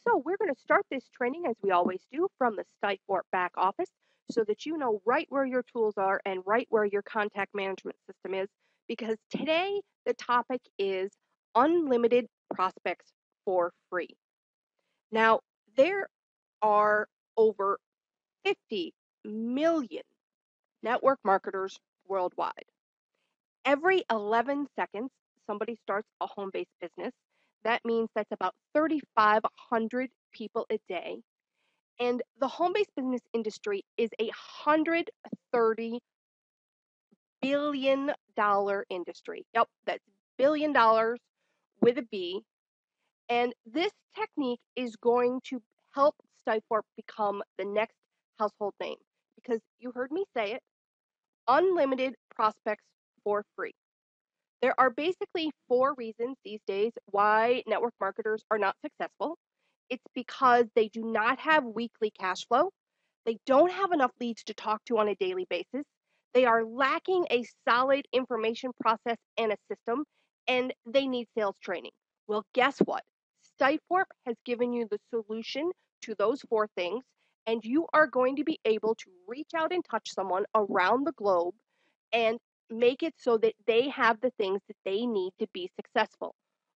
So we're going to start this training as we always do from the Stifort back office so that you know right where your tools are and right where your contact management system is because today the topic is unlimited prospects for free. Now, there are over 50 million network marketers worldwide. Every 11 seconds, somebody starts a home-based business. That means that's about 3,500 people a day. And the home-based business industry is a $130 billion industry. Yep, that's $1 billion with a B. And this technique is going to help Stifort become the next household name because you heard me say it, unlimited prospects for free. There are basically four reasons these days why network marketers are not successful. It's because they do not have weekly cash flow. They don't have enough leads to talk to on a daily basis. They are lacking a solid information process and a system, and they need sales training. Well, guess what? Stifort has given you the solution to those four things, and you are going to be able to reach out and touch someone around the globe and make it so that they have the things that they need to be successful: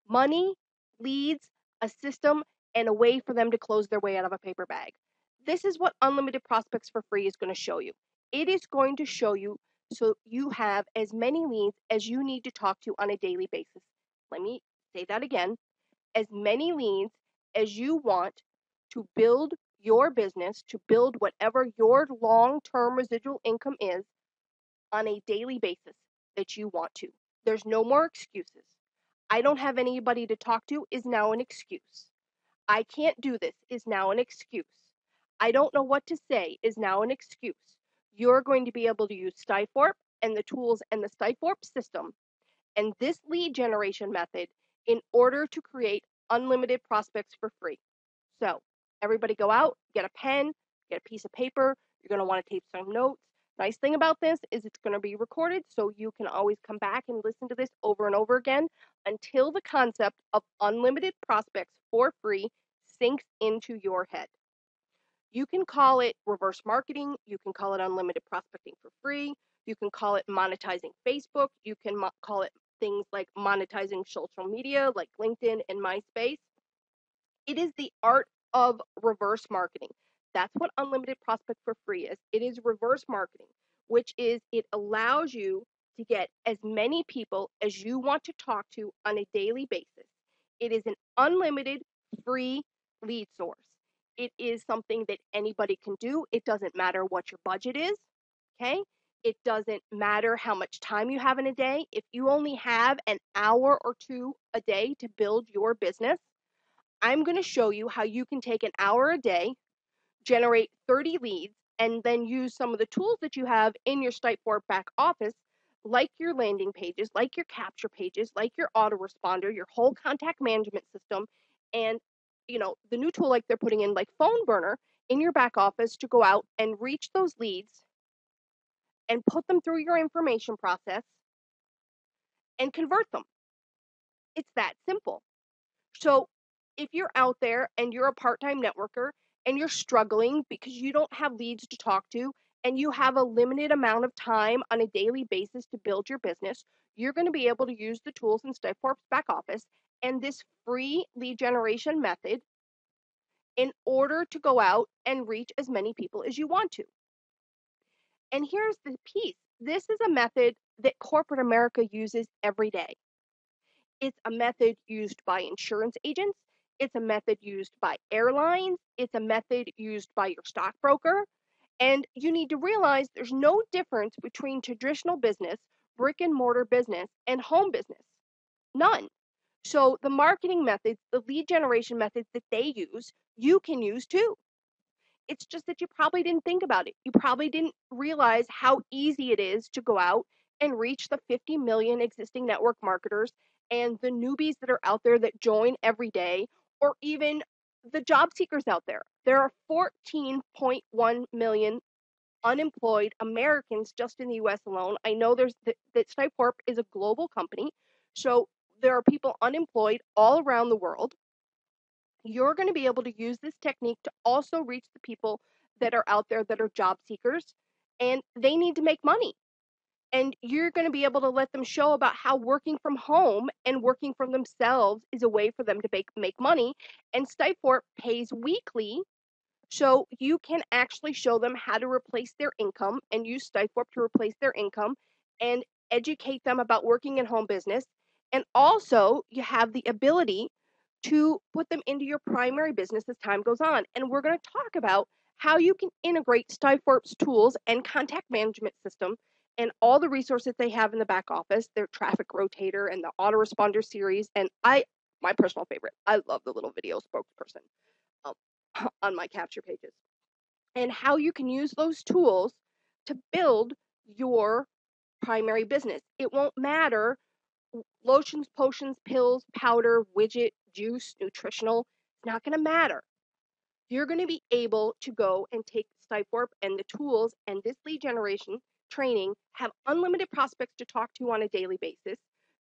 money, leads, a system, and a way for them to close their way out of a paper bag. This is what Unlimited Prospects for Free is going to show you. It is going to show you so you have as many leads as you need to talk to on a daily basis. Let me say that again. As many leads as you want to build your business, to build whatever your long-term residual income is on a daily basis that you want to. There's no more excuses. I don't have anybody to talk to is now an excuse. I can't do this is now an excuse. I don't know what to say is now an excuse. You're going to be able to use Stifort and the tools and the Stifort system and this lead generation method in order to create unlimited prospects for free. So, everybody go out, get a pen, get a piece of paper. You're going to want to take some notes. Nice thing about this is it's going to be recorded, so you can always come back and listen to this over and over again until the concept of unlimited prospects for free sinks into your head. You can call it reverse marketing. You can call it unlimited prospecting for free. You can call it monetizing Facebook. You can call it things like monetizing social media like LinkedIn and MySpace. It is the art of reverse marketing. That's what Unlimited Prospect for Free is. It is reverse marketing, which is it allows you to get as many people as you want to talk to on a daily basis. It is an unlimited free lead source. It is something that anybody can do. It doesn't matter what your budget is, okay? It doesn't matter how much time you have in a day. If you only have an hour or two a day to build your business, I'm going to show you how you can take an hour a day, generate 30 leads, and then use some of the tools that you have in your Stifort back office, like your landing pages, like your capture pages, like your autoresponder, your whole contact management system, and the new tool like they're putting in like Phone Burner in your back office to go out and reach those leads and put them through your information process and convert them. It's that simple. So if you're out there and you're a part-time networker and you're struggling because you don't have leads to talk to and you have a limited amount of time on a daily basis to build your business, you're going to be able to use the tools in Stifort's back office and this free lead generation method in order to go out and reach as many people as you want to. And here's the piece. This is a method that corporate America uses every day. It's a method used by insurance agents. It's a method used by airlines. It's a method used by your stockbroker. And you need to realize there's no difference between traditional business, brick and mortar business, and home business. None. So the marketing methods, the lead generation methods that they use, you can use too. It's just that you probably didn't think about it. You probably didn't realize how easy it is to go out and reach the 50 million existing network marketers and the newbies that are out there that join every day, or even the job seekers out there. There are 14.1 million unemployed Americans just in the US alone. I know that Stifort is a global company, so there are people unemployed all around the world. you're going to be able to use this technique to also reach the people that are out there that are job seekers and they need to make money. And you're going to be able to let them show about how working from home and working from themselves is a way for them to make money. And Stifort pays weekly, so you can actually show them how to replace their income and use Stifort to replace their income and educate them about working in home business. And also, you have the ability to put them into your primary business as time goes on. And we're going to talk about how you can integrate Stifort's tools and contact management system and all the resources they have in the back office, their traffic rotator and the autoresponder series. And my personal favorite, I love the little video spokesperson um, on my capture pages, and how you can use those tools to build your primary business. It won't matter lotions, potions, pills, powder, widget, juice, nutritional. It's not going to matter. You're going to be able to go and take Stifort and the tools and this lead generation training, have unlimited prospects to talk to on a daily basis,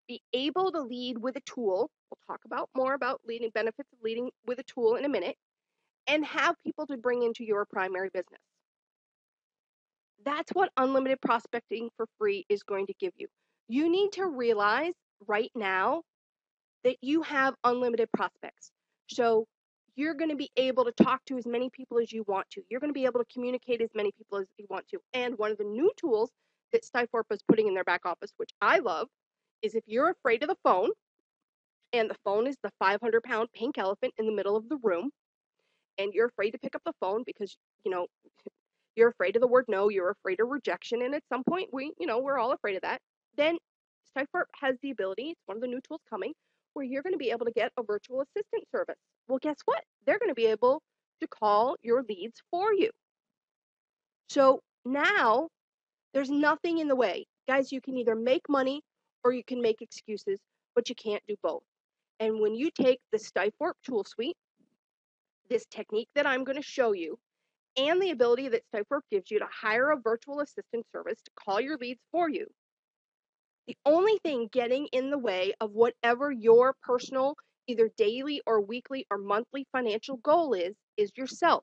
be able to lead with a tool. We'll talk about more about leading benefits of leading with a tool in a minute, and have people to bring into your primary business. That's what unlimited prospecting for free is going to give you. You need to realize right now that you have unlimited prospects. So you're going to be able to talk to as many people as you want to. You're going to be able to communicate as many people as you want to. And one of the new tools that Stifort is putting in their back office, which I love, is if you're afraid of the phone, and the phone is the 500-pound pink elephant in the middle of the room, and you're afraid to pick up the phone because, you're afraid of the word no, you're afraid of rejection, and at some point we're all afraid of that. Then Stifort has the ability, it's one of the new tools coming, where you're going to be able to get a virtual assistant service. Well, guess what? They're going to be able to call your leads for you. So now there's nothing in the way. Guys, you can either make money or you can make excuses, but you can't do both. And when you take the Stifort tool suite, this technique that I'm going to show you, and the ability that Stifort gives you to hire a virtual assistant service to call your leads for you, the only thing getting in the way of whatever your personal, either daily or weekly or monthly financial goal is yourself.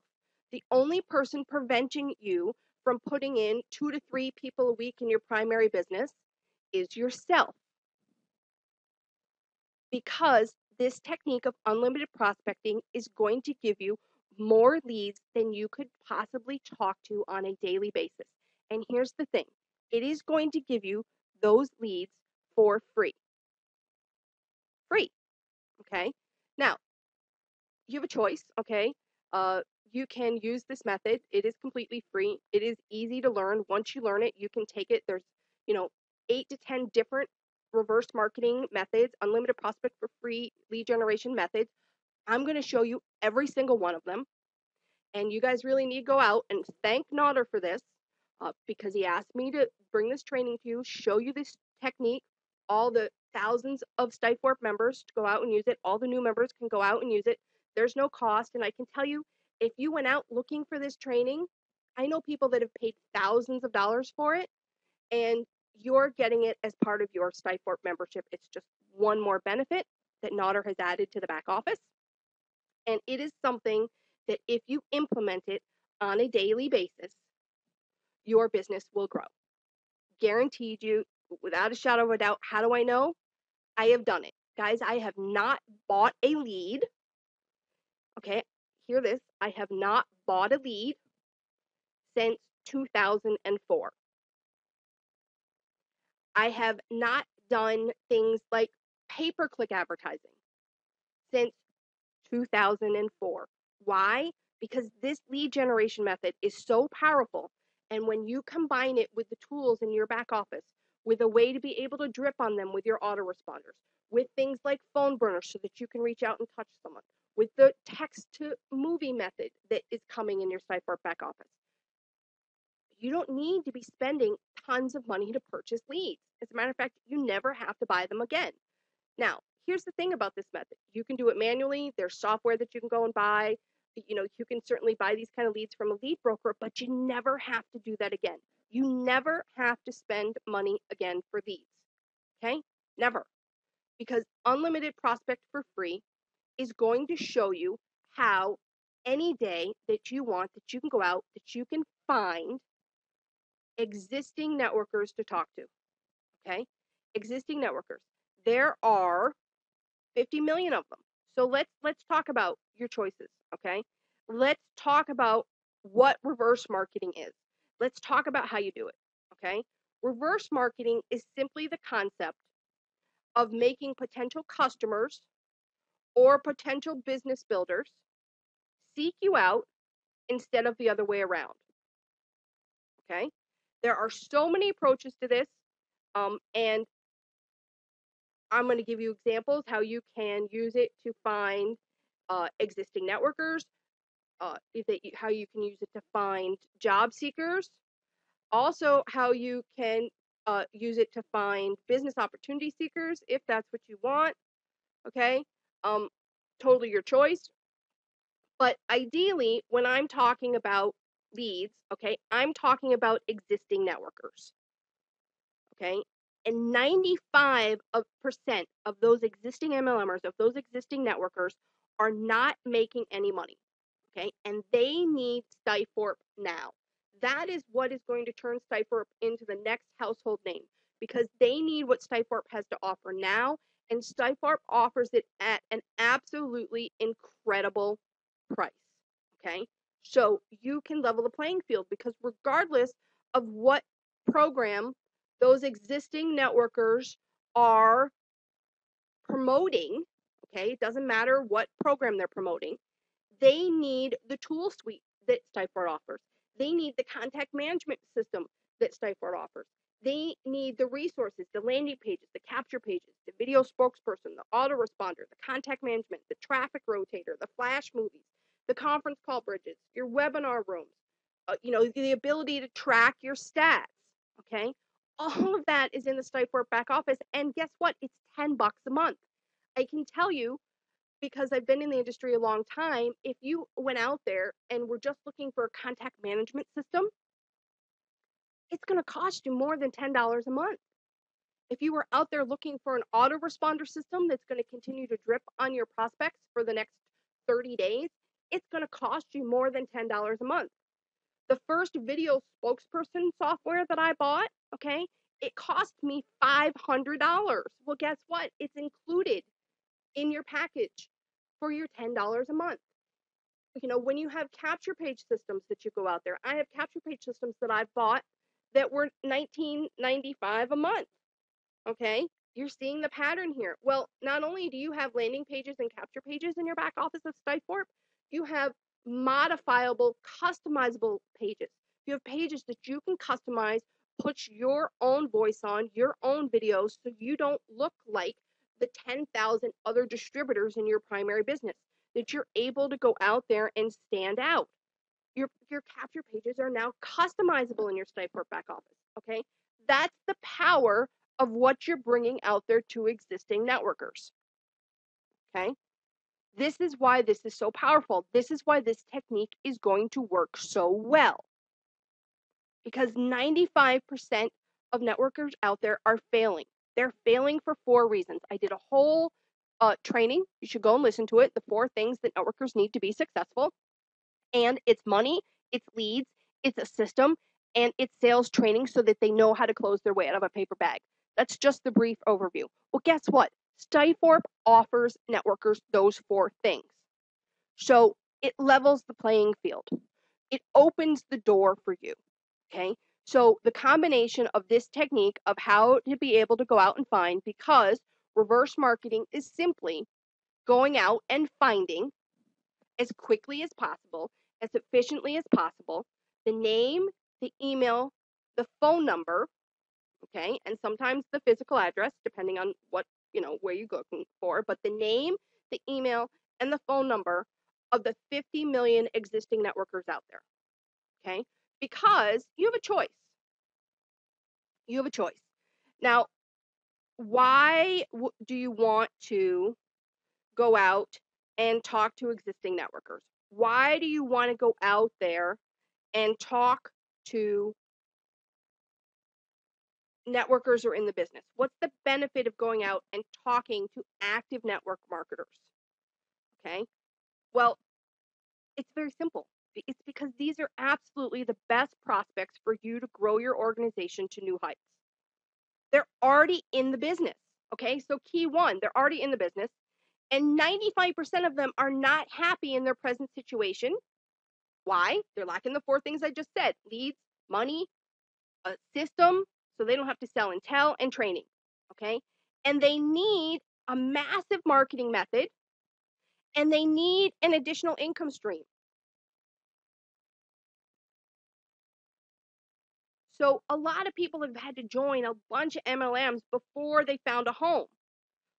The only person preventing you from putting in 2 to 3 people a week in your primary business is yourself. Because this technique of unlimited prospecting is going to give you more leads than you could possibly talk to on a daily basis. And here's the thing, it is going to give you those leads for free. Free. Okay. Now, you have a choice. Okay. You can use this method. It is completely free. It is easy to learn. Once you learn it, you can take it. There's, 8 to 10 different reverse marketing methods, unlimited prospect for free lead generation methods. I'm going to show you every single one of them. And you guys really need to go out and thank Nodder for this, because he asked me to bring this training to you, show you this technique. All the thousands of Stifort members to go out and use it. All the new members can go out and use it. There's no cost. And I can tell you, if you went out looking for this training, I know people that have paid thousands of dollars for it, and you're getting it as part of your Stifort membership. It's just one more benefit that Nodder has added to the back office. And it is something that if you implement it on a daily basis, your business will grow. Guaranteed you, without a shadow of a doubt. How do I know? I have done it. Guys, I have not bought a lead. Okay, hear this. I have not bought a lead since 2004. I have not done things like pay-per-click advertising since 2004. Why? Because this lead generation method is so powerful. And when you combine it with the tools in your back office, with a way to be able to drip on them with your autoresponders, with things like phone burners so that you can reach out and touch someone, with the text to movie method that is coming in your Stifort back office, you don't need to be spending tons of money to purchase leads. As a matter of fact, you never have to buy them again. Now, here's the thing about this method. You can do it manually. There's software that you can go and buy. You can certainly buy these kind of leads from a lead broker, but you never have to do that again. You never have to spend money again for leads. Okay? Never. Because unlimited prospect for free is going to show you how any day that you want, that you can go out, that you can find existing networkers to talk to, okay? Existing networkers. There are 50 million of them. So let's talk about your choices, okay? Let's talk about what reverse marketing is. Let's talk about how you do it, okay? Reverse marketing is simply the concept of making potential customers or potential business builders seek you out instead of the other way around, okay? There are so many approaches to this, and I'm going to give you examples how you can use it to find existing networkers, how you can use it to find job seekers, also how you can use it to find business opportunity seekers if that's what you want. Okay, um, totally your choice. But ideally, when I'm talking about leads, okay, I'm talking about existing networkers. Okay, and 95% of those existing MLMers, of those existing networkers, are not making any money. Okay, and they need Stifort now. That is what is going to turn Stifort into the next household name, because they need what Stifort has to offer now, and Stifort offers it at an absolutely incredible price. Okay, so you can level the playing field, because regardless of what program those existing networkers are promoting, okay, it doesn't matter what program they're promoting, they need the tool suite that Stifort offers. They need the contact management system that Stifort offers. They need the resources, the landing pages, the capture pages, the video spokesperson, the autoresponder, the contact management, the traffic rotator, the flash movies, the conference call bridges, your webinar rooms, the ability to track your stats, okay? All of that is in the Stifort back office, and guess what? It's $10 a month. I can tell you, because I've been in the industry a long time, if you went out there and were just looking for a contact management system, it's going to cost you more than $10 a month. If you were out there looking for an autoresponder system that's going to continue to drip on your prospects for the next 30 days, it's going to cost you more than $10 a month. The first video spokesperson software that I bought, okay, it cost me $500. Well, guess what? It's included in your package for your $10 a month. When you have capture page systems that you go out there, I have capture page systems that I've bought that were $19.95 a month. Okay, you're seeing the pattern here. Well, not only do you have landing pages and capture pages in your back office of Stifort, you have modifiable, customizable pages. You have pages that you can customize, put your own voice on, your own videos, so you don't look like the 10,000 other distributors in your primary business, that you're able to go out there and stand out. Your capture pages are now customizable in your Stifort back office, okay? That's the power of what you're bringing out there to existing networkers, okay? This is why this is so powerful. This is why this technique is going to work so well, because 95% of networkers out there are failing. They're failing for 4 reasons. I did a whole training. You should go and listen to it. The 4 things that networkers need to be successful. And it's money, it's leads, it's a system, and it's sales training so that they know how to close their way out of a paper bag. That's just the brief overview. Well, guess what? Stifort offers networkers those 4 things. So it levels the playing field. It opens the door for you, okay? So the combination of this technique of how to be able to go out and find, because reverse marketing is simply going out and finding as quickly as possible, as efficiently as possible, the name, the email, the phone number, okay, and sometimes the physical address, depending on what, where you're looking for, but the name, the email, and the phone number of the 50 million existing networkers out there, okay? Because you have a choice. You have a choice. Now, why do you want to go out and talk to existing networkers? Why do you want to go out there and talk to networkers who are in the business? What's the benefit of going out and talking to active network marketers? Okay. Well, It's very simple. It's because these are absolutely the best prospects for you to grow your organization to new heights. They're already in the business. Okay, so key one, they're already in the business, and 95% of them are not happy in their present situation. Why? They're lacking the four things I just said: leads, money, a system, so they don't have to sell intel, and training. Okay, and they need a massive marketing method, and they need an additional income stream. So a lot of people have had to join a bunch of MLMs before they found a home,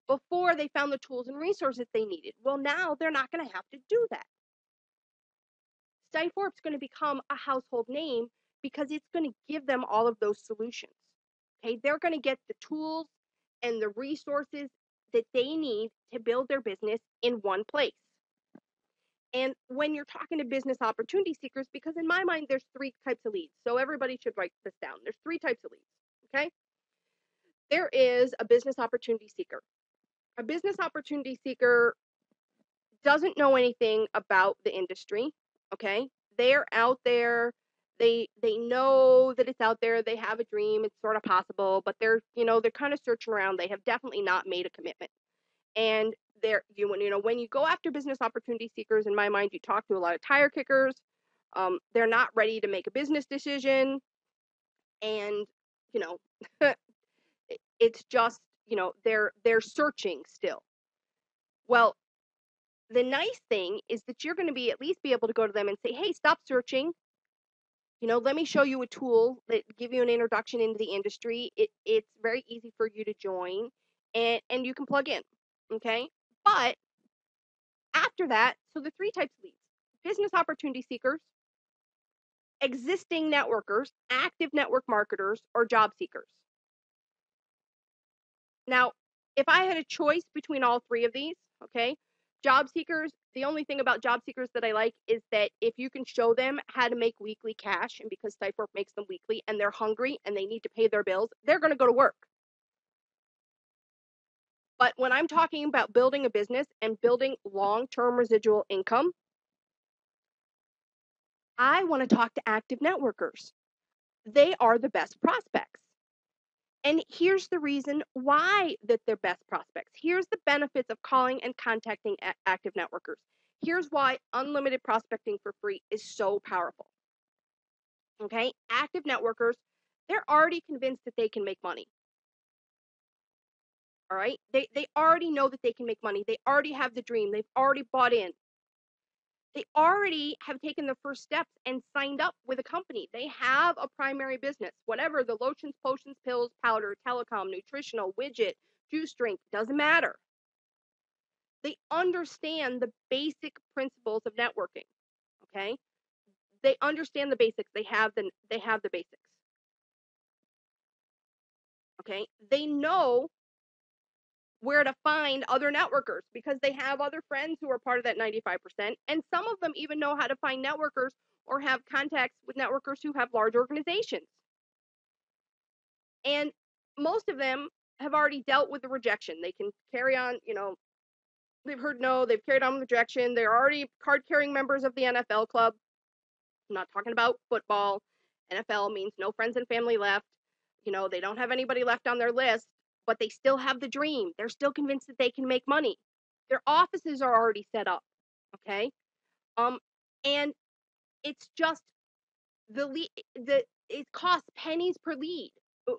before they found the tools and resources they needed. Well, now they're not going to have to do that. Stifforp's going to become a household name because it's going to give them all of those solutions. Okay, they're going to get the tools and the resources that they need to build their business in one place. And when you're talking to business opportunity seekers, because in my mind, there's three types of leads. So everybody should write this down. There's three types of leads. Okay. There is a business opportunity seeker. A business opportunity seeker doesn't know anything about the industry. Okay. They're out there. They know that it's out there. They have a dream. It's sort of possible, but they're kind of searching around. They have definitely not made a commitment. And when you go after business opportunity seekers, in my mind, you talk to a lot of tire kickers. They're not ready to make a business decision, and you know, it's just they're searching still. Well, the nice thing is that you're going to at least be able to go to them and say, hey, stop searching. Let me show you a tool that give you an introduction into the industry. It's very easy for you to join, and you can plug in. Okay. But after that, so the three types of leads: business opportunity seekers, existing networkers, active network marketers, or job seekers. Now, if I had a choice between all three of these, okay, job seekers, the only thing about job seekers that I like is that if you can show them how to make weekly cash, and because Stifforp makes them weekly, and they're hungry and they need to pay their bills, they're going to go to work. But when I'm talking about building a business and building long-term residual income, I want to talk to active networkers. They are the best prospects. And here's the reason why that they're best prospects. Here's the benefits of calling and contacting active networkers. Here's why unlimited prospecting for free is so powerful. Okay, active networkers, they're already convinced that they can make money. All right, they already know that they can make money. They already have the dream. They've already bought in. They already have taken the first steps and signed up with a company. They have a primary business, whatever the lotions, potions, pills, powder, telecom, nutritional, widget, juice drink, doesn't matter. They understand the basic principles of networking. Okay. They understand the basics. They have the basics. Okay. They know where to find other networkers because they have other friends who are part of that 95%. And some of them even know how to find networkers or have contacts with networkers who have large organizations. And most of them have already dealt with the rejection. They can carry on, they've heard no, they've carried on with rejection. They're already card carrying members of the NFL club. I'm not talking about football. NFL means no friends and family left. They don't have anybody left on their list, but they still have the dream. They're still convinced that they can make money. Their offices are already set up. Okay. And it's just it costs pennies per lead.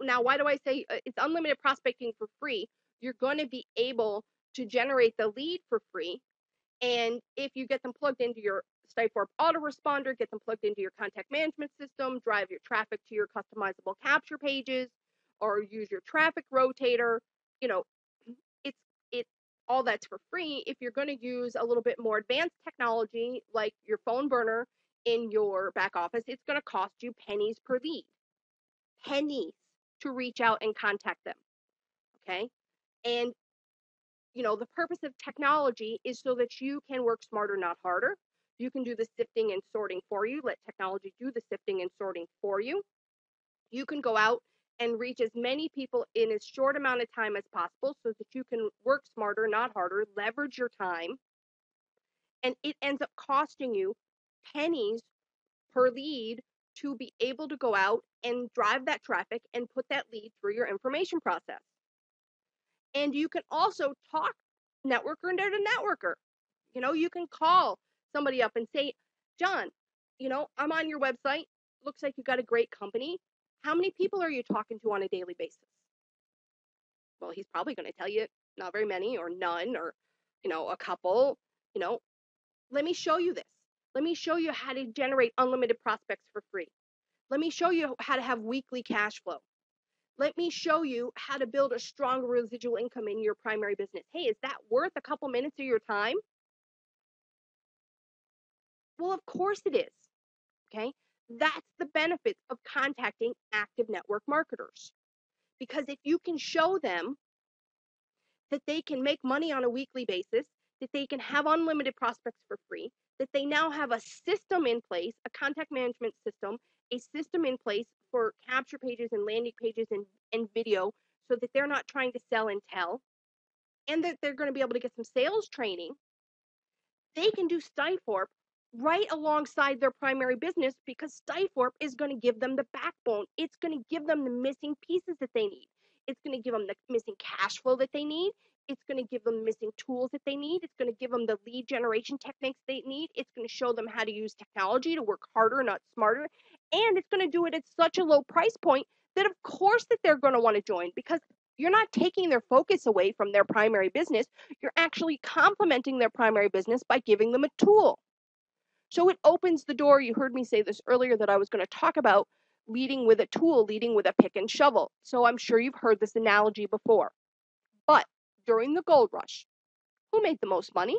Now, why do I say it's unlimited prospecting for free? You're going to be able to generate the lead for free. And if you get them plugged into your Stifforp autoresponder, get them plugged into your contact management system, drive your traffic to your customizable capture pages, or use your traffic rotator, it's all that's for free. If you're going to use a little bit more advanced technology like your phone burner in your back office, it's going to cost you pennies per lead. Pennies to reach out and contact them. Okay? And the purpose of technology is so that you can work smarter, not harder. You can do the sifting and sorting for you. Let technology do the sifting and sorting for you. You can go out and reach as many people in as short amount of time as possible so that you can work smarter, not harder, leverage your time, And it ends up costing you pennies per lead to be able to go out and drive that traffic and put that lead through your information process. And you can also talk networker to networker. You can call somebody up and say, John, I'm on your website. Looks like you got a great company. How many people are you talking to on a daily basis? Well, he's probably going to tell you not very many or none or, a couple. Let me show you this. Let me show you how to generate unlimited prospects for free. Let me show you how to have weekly cash flow. Let me show you how to build a strong residual income in your primary business. Hey, is that worth a couple minutes of your time? Well, of course it is. Okay. That's the benefits of contacting active network marketers. Because if you can show them that they can make money on a weekly basis, that they can have unlimited prospects for free, that they now have a system in place, a contact management system, a system in place for capture pages and landing pages and video so that they're not trying to sell and tell, and that they're going to be able to get some sales training, they can do Stifort right alongside their primary business because Stifort is going to give them the backbone. It's going to give them the missing pieces that they need. It's going to give them the missing cash flow that they need. It's going to give them missing tools that they need. It's going to give them the lead generation techniques they need. It's going to show them how to use technology to work harder, not smarter. And it's going to do it at such a low price point that of course that they're going to want to join because you're not taking their focus away from their primary business. You're actually complementing their primary business by giving them a tool. So it opens the door. You heard me say this earlier that I was going to talk about leading with a tool, leading with a pick and shovel. So I'm sure you've heard this analogy before. But during the gold rush, who made the most money?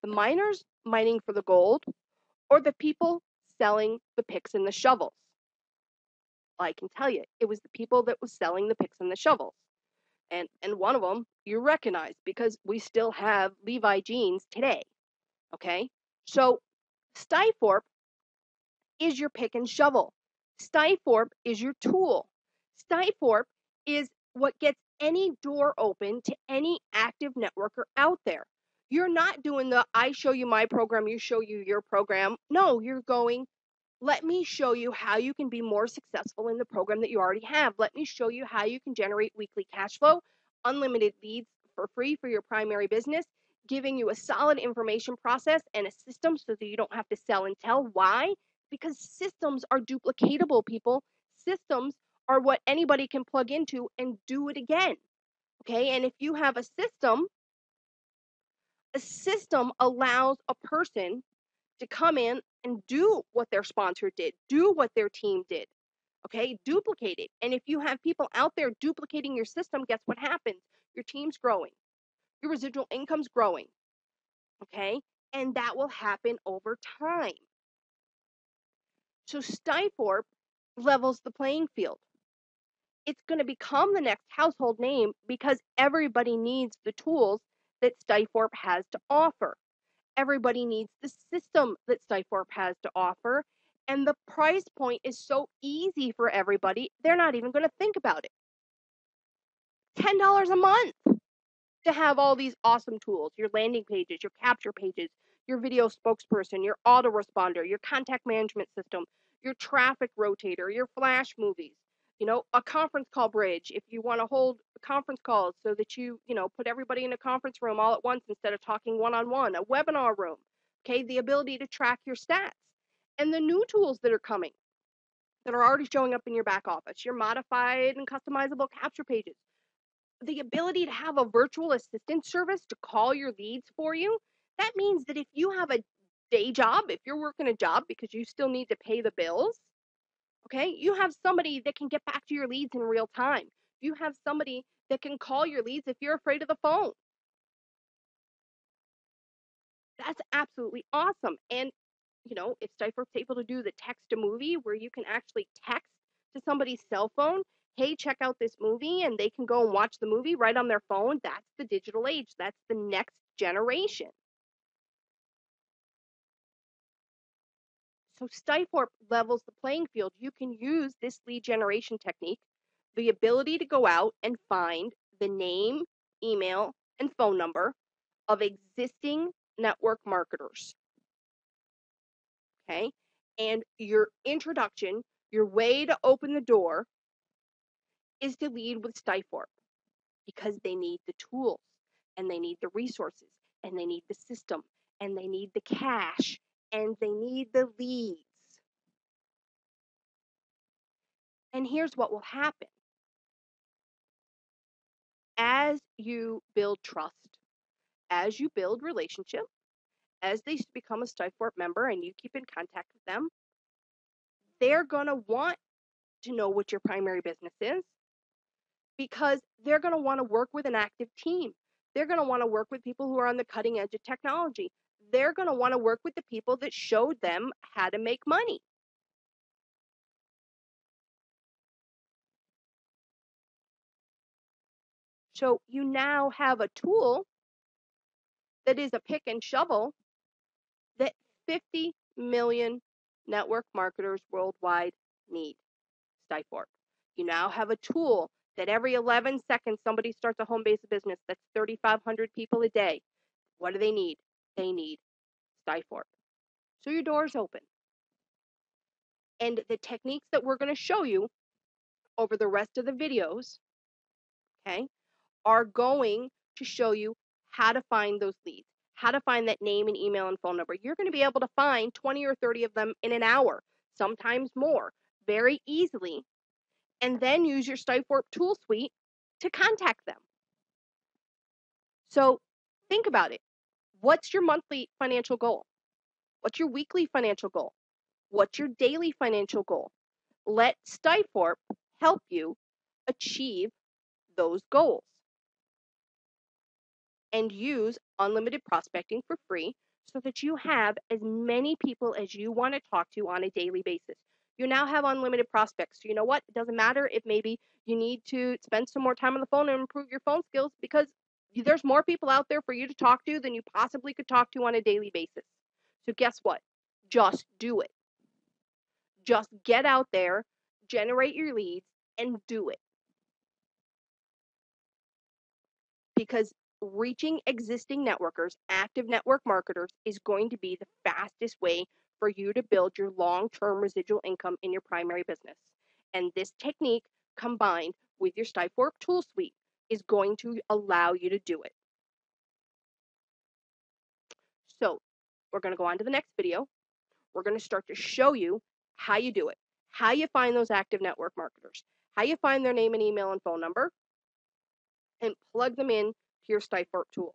The miners mining for the gold or the people selling the picks and the shovels? I can tell you, it was the people that was selling the picks and the shovels. And one of them you recognize because we still have Levi jeans today. Okay? So Stifort is your pick and shovel. Stifort is your tool. Stifort is what gets any door open to any active networker out there. You're not doing the I show you my program, you show you your program. No, you're going, let me show you how you can be more successful in the program that you already have. Let me show you how you can generate weekly cash flow, unlimited leads for free for your primary business, giving you a solid information process and a system so that you don't have to sell and tell. Why? Because systems are duplicatable, people. Systems are what anybody can plug into and do it again. Okay. And if you have a system allows a person to come in and do what their sponsor did, do what their team did. Okay, duplicate it. And if you have people out there duplicating your system, guess what happens? Your team's growing, your residual income's growing. Okay, and that will happen over time. So Stifort levels the playing field. It's going to become the next household name because everybody needs the tools that Stifort has to offer. Everybody needs the system that Stifort has to offer. And the price point is so easy for everybody, they're not even going to think about it. $10 a month to have all these awesome tools, your landing pages, your capture pages, your video spokesperson, your autoresponder, your contact management system, your traffic rotator, your flash movies, a conference call bridge if you want to hold conference calls so that you put everybody in a conference room all at once instead of talking one-on-one, a webinar room, okay, the ability to track your stats, and the new tools that are coming that are already showing up in your back office, your modified and customizable capture pages, the ability to have a virtual assistant service to call your leads for you. That means that if you have a day job, if you're working a job because you still need to pay the bills, okay, you have somebody that can get back to your leads in real time. You have somebody that can call your leads if you're afraid of the phone. That's absolutely awesome. And, if Stifort's able to do the text to movie where you can actually text to somebody's cell phone, hey, check out this movie, and they can go and watch the movie right on their phone, that's the digital age. That's the next generation. So Stifort levels the playing field. You can use this lead generation technique, the ability to go out and find the name, email, and phone number of existing network marketers. Okay. And your introduction, your way to open the door is to lead with Stifort because they need the tools and they need the resources and they need the system and they need the cash and they need the leads. And here's what will happen. As you build trust, as you build relationship, as they become a Stifort member and you keep in contact with them, they're going to want to know what your primary business is because they're going to want to work with an active team. They're going to want to work with people who are on the cutting edge of technology. They're going to want to work with the people that showed them how to make money. So you now have a tool that is a pick and shovel that 50 million network marketers worldwide need. Stifort. You now have a tool that every 11 seconds somebody starts a home-based business that's 3,500 people a day. What do they need? They need Stifort. So your door's open. And the techniques that we're going to show you over the rest of the videos, okay, are going to show you how to find those leads, how to find that name and email and phone number. You're going to be able to find 20 or 30 of them in an hour, sometimes more, very easily, and then use your Stifort tool suite to contact them. So think about it. What's your monthly financial goal? What's your weekly financial goal? What's your daily financial goal? Let Stifort help you achieve those goals. And use unlimited prospecting for free so that you have as many people as you want to talk to on a daily basis. You now have unlimited prospects. So you know what? It doesn't matter if maybe you need to spend some more time on the phone and improve your phone skills because there's more people out there for you to talk to than you possibly could talk to on a daily basis. So guess what? Just do it. Just get out there, generate your leads, and do it. Because reaching existing networkers, active network marketers, is going to be the fastest way for you to build your long-term residual income in your primary business. And this technique combined with your Stifort tool suite is going to allow you to do it. So we're going to go on to the next video. We're going to start to show you how you do it, how you find those active network marketers, how you find their name and email and phone number, and plug them in to your Stifort tools.